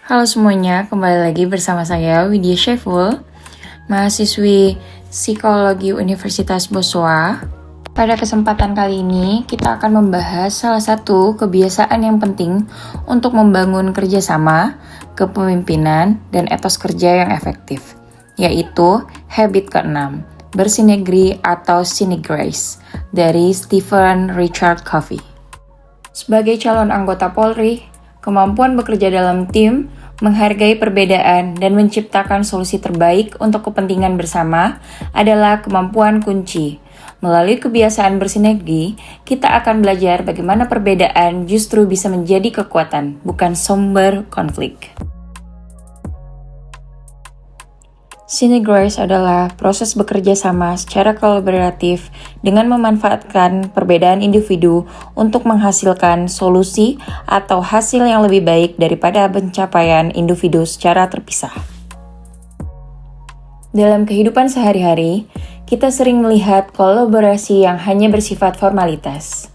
Halo semuanya, kembali lagi bersama saya Widya Syaiful, mahasiswi Psikologi Universitas Boswa. Pada kesempatan kali ini, kita akan membahas salah satu kebiasaan yang penting untuk membangun kerjasama, kepemimpinan, dan etos kerja yang efektif, yaitu habit ke-6, bersinergi atau synergize, dari Stephen Richard Covey. Sebagai calon anggota Polri, kemampuan bekerja dalam tim, menghargai perbedaan, dan menciptakan solusi terbaik untuk kepentingan bersama adalah kemampuan kunci. Melalui kebiasaan bersinergi, kita akan belajar bagaimana perbedaan justru bisa menjadi kekuatan, bukan sumber konflik. Synergize adalah proses bekerja sama secara kolaboratif dengan memanfaatkan perbedaan individu untuk menghasilkan solusi atau hasil yang lebih baik daripada pencapaian individu secara terpisah. Dalam kehidupan sehari-hari, kita sering melihat kolaborasi yang hanya bersifat formalitas.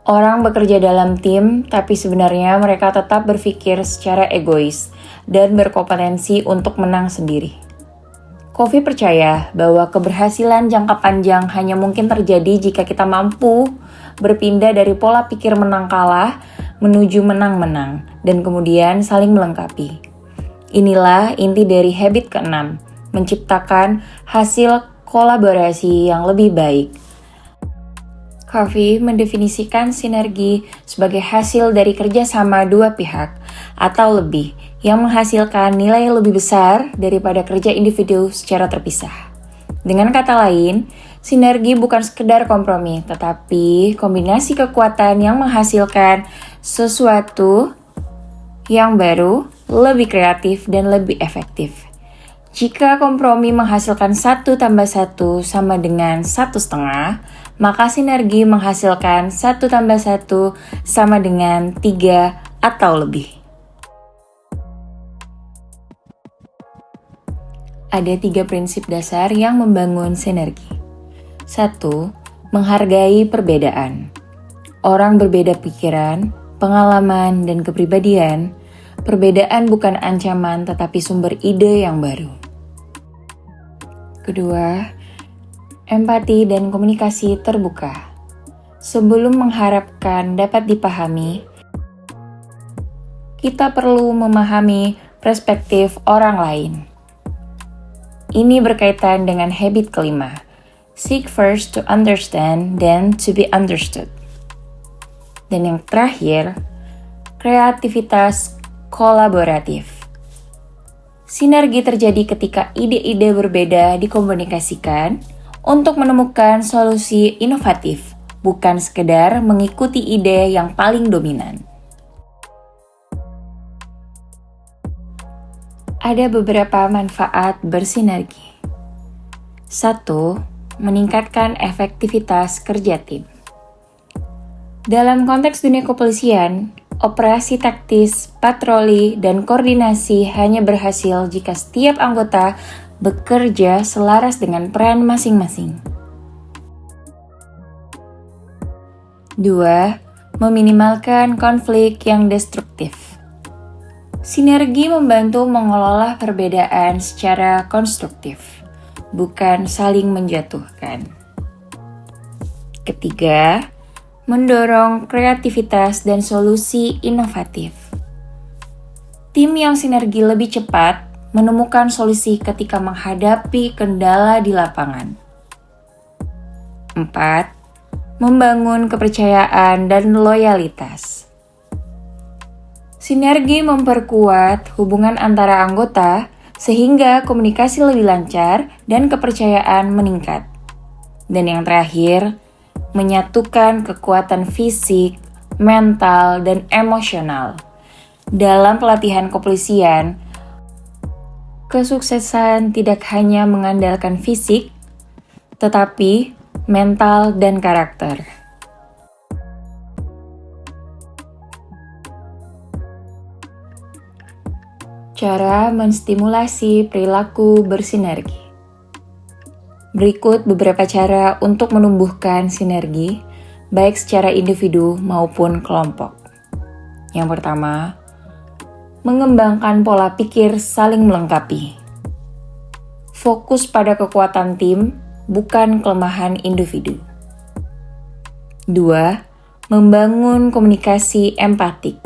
Orang bekerja dalam tim, tapi sebenarnya mereka tetap berpikir secara egois dan berkompetensi untuk menang sendiri. Covey percaya bahwa keberhasilan jangka panjang hanya mungkin terjadi jika kita mampu berpindah dari pola pikir menang-kalah menuju menang-menang dan kemudian saling melengkapi. Inilah inti dari habit ke-6, menciptakan hasil kolaborasi yang lebih baik. Covey mendefinisikan sinergi sebagai hasil dari kerjasama dua pihak atau lebih yang menghasilkan nilai yang lebih besar daripada kerja individu secara terpisah. Dengan kata lain, sinergi bukan sekedar kompromi, tetapi kombinasi kekuatan yang menghasilkan sesuatu yang baru, lebih kreatif, dan lebih efektif. Jika kompromi menghasilkan 1 tambah 1 sama dengan 1,5, maka sinergi menghasilkan 1 tambah 1 sama dengan 3 atau lebih. Ada 3 prinsip dasar yang membangun sinergi. 1. Menghargai perbedaan. Orang berbeda pikiran, pengalaman, dan kepribadian. Perbedaan bukan ancaman tetapi sumber ide yang baru. Kedua, empati dan komunikasi terbuka. Sebelum mengharapkan dapat dipahami, kita perlu memahami perspektif orang lain. Ini berkaitan dengan habit ke-5. Seek first to understand, then to be understood. Dan yang terakhir, kreativitas kolaboratif. Sinergi terjadi ketika ide-ide berbeda dikomunikasikan untuk menemukan solusi inovatif, bukan sekedar mengikuti ide yang paling dominan. Ada beberapa manfaat bersinergi. 1. Meningkatkan efektivitas kerja tim. Dalam konteks dunia kepolisian, operasi taktis, patroli, dan koordinasi hanya berhasil jika setiap anggota bekerja selaras dengan peran masing-masing. 2. Meminimalkan konflik yang destruktif. Sinergi membantu mengelola perbedaan secara konstruktif, bukan saling menjatuhkan. Ketiga, mendorong kreativitas dan solusi inovatif. Tim yang sinergi lebih cepat menemukan solusi ketika menghadapi kendala di lapangan. 4. Membangun kepercayaan dan loyalitas. Sinergi memperkuat hubungan antara anggota sehingga komunikasi lebih lancar dan kepercayaan meningkat. Dan yang terakhir, menyatukan kekuatan fisik, mental, dan emosional. Dalam pelatihan kepolisian, kesuksesan tidak hanya mengandalkan fisik, tetapi mental dan karakter. Cara menstimulasi perilaku bersinergi. Berikut beberapa cara untuk menumbuhkan sinergi, baik secara individu maupun kelompok. Yang pertama, mengembangkan pola pikir saling melengkapi. Fokus pada kekuatan tim, bukan kelemahan individu. 2. Membangun komunikasi empatik.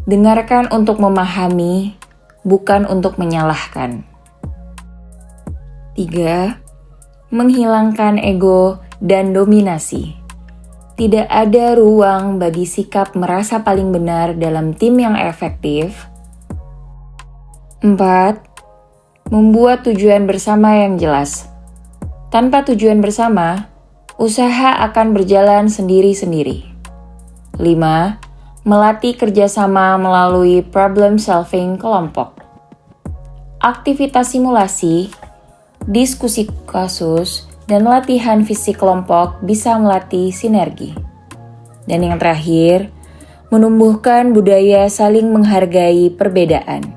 Dengarkan untuk memahami, bukan untuk menyalahkan. 3. Menghilangkan ego dan dominasi. Tidak ada ruang bagi sikap merasa paling benar dalam tim yang efektif. 4. Membuat tujuan bersama yang jelas. Tanpa tujuan bersama, usaha akan berjalan sendiri-sendiri. 5. Melatih kerjasama melalui problem solving kelompok. Aktivitas simulasi, diskusi kasus, dan latihan fisik kelompok bisa melatih sinergi. Dan yang terakhir, menumbuhkan budaya saling menghargai perbedaan.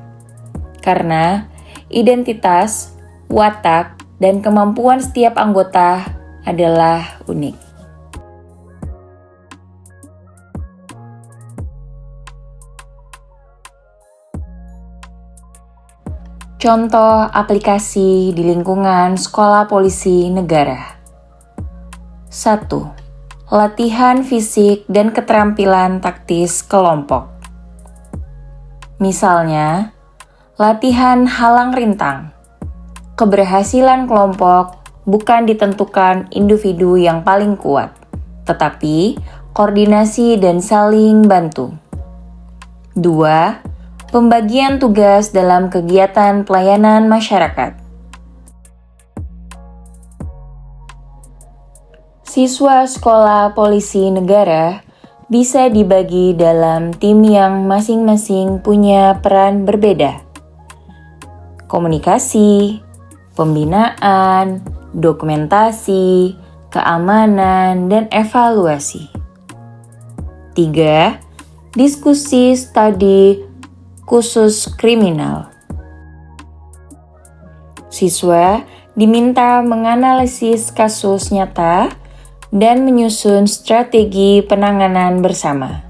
Karena identitas, watak, dan kemampuan setiap anggota adalah unik. Contoh aplikasi di lingkungan sekolah polisi negara. 1. Latihan fisik dan keterampilan taktis kelompok. Misalnya, latihan halang rintang. Keberhasilan kelompok bukan ditentukan individu yang paling kuat, tetapi koordinasi dan saling bantu. 2. Pembagian tugas dalam kegiatan pelayanan masyarakat. Siswa sekolah polisi negara bisa dibagi dalam tim yang masing-masing punya peran berbeda. Komunikasi, pembinaan, dokumentasi, keamanan, dan evaluasi. 3. Diskusi studi khusus kriminal. Siswa diminta menganalisis kasus nyata dan menyusun strategi penanganan bersama.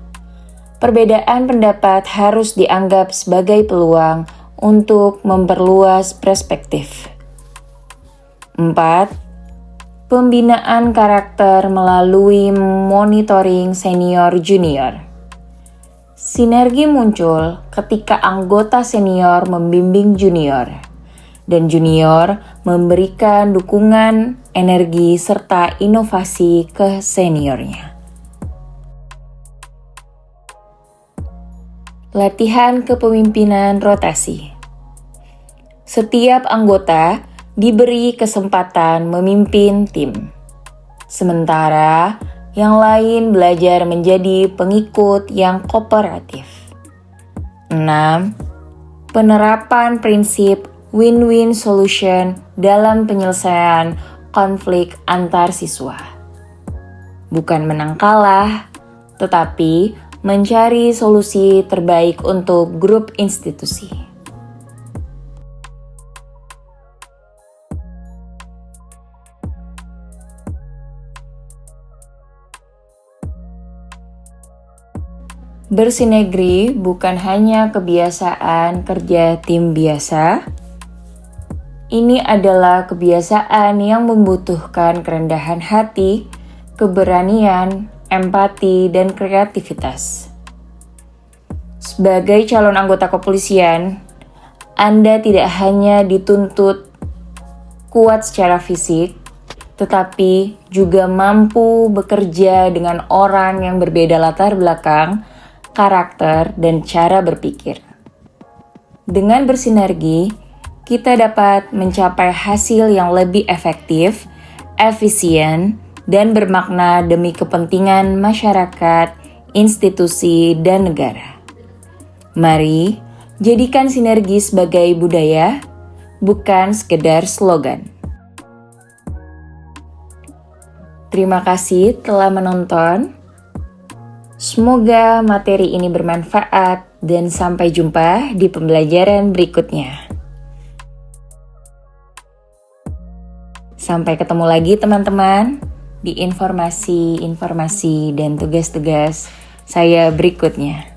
Perbedaan pendapat harus dianggap sebagai peluang untuk memperluas perspektif. 4. Pembinaan karakter melalui monitoring senior-junior. Sinergi muncul ketika anggota senior membimbing junior, dan junior memberikan dukungan, energi, serta inovasi ke seniornya. Latihan kepemimpinan rotasi. Setiap anggota diberi kesempatan memimpin tim, sementara yang lain belajar menjadi pengikut yang kooperatif. 6. Penerapan prinsip win-win solution dalam penyelesaian konflik antar siswa. Bukan menang kalah, tetapi mencari solusi terbaik untuk grup institusi. Bersinergi bukan hanya kebiasaan kerja tim biasa. Ini adalah kebiasaan yang membutuhkan kerendahan hati, keberanian, empati, dan kreativitas. Sebagai calon anggota kepolisian, Anda tidak hanya dituntut kuat secara fisik, tetapi juga mampu bekerja dengan orang yang berbeda latar belakang, karakter, dan cara berpikir. Dengan bersinergi, kita dapat mencapai hasil yang lebih efektif, efisien, dan bermakna demi kepentingan masyarakat, institusi, dan negara. Mari, jadikan sinergi sebagai budaya, bukan sekedar slogan. Terima kasih telah menonton. Semoga materi ini bermanfaat dan sampai jumpa di pembelajaran berikutnya. Sampai ketemu lagi teman-teman di informasi dan tugas-tugas saya berikutnya.